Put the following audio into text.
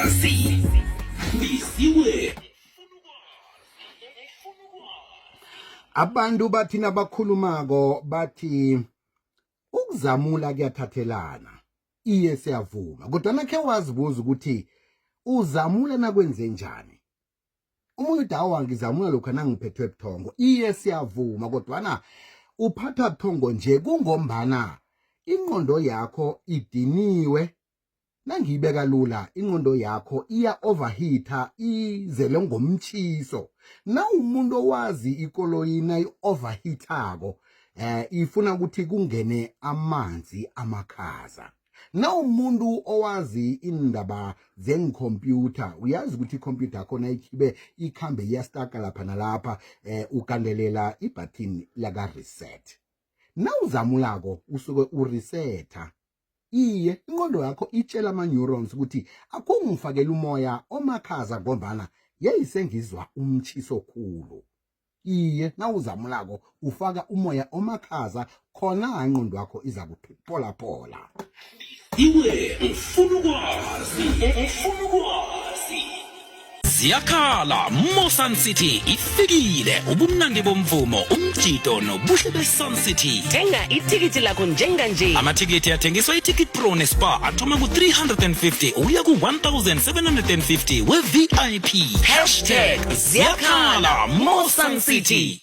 ukwazi lisiwe. Abantu bathi nabakhulumako bathi ukuzamula kuyathathelana. Iye siyavuma. Kodwa nakhe wazibuza ukuthi uzamula nakwenze njani? Umuntu dawa ngizamula lokho nangiphethwe ebuthongo. Iye siyavuma kodwa uphatha buthongo nje kungombana ingqondo yakho idiniwe. Nangiyibeka lula ingqondo yakho iya overheater izele ngomtshiso. Na umuntu owazi ikoloyi nayi overheatako ifuna ukuthi kungene amanzi amakhaza. Na umuntu owazi indaba zengicomputer uyazi ukuthi icomputer yakho nayikhibe ikhambe iyastaka lapha nalapha ukandelela ibutton laka reset. Na uzamulako usuke ureseta. Iye ingqondo yakho itshela ama-neurons ukuthi akungifakela umoya omakhaza ngombana yayisengizwa umtshiso khulu. Iye nawuzamulako ufaka umoya omakhaza khona ingqondo yakho iza kupholapola. Iwe ufuna ukwazi. Ziyakhala Mosan City ifikile ubumnandi bomvumo umjido nobuhle beSun City. Thenga itikiti lakho njenganje. Amatikiti athengiswa iTicket Pro neSpa athoma ku350 uya ku1750 we VIP. #Ziyakhala Mosan City.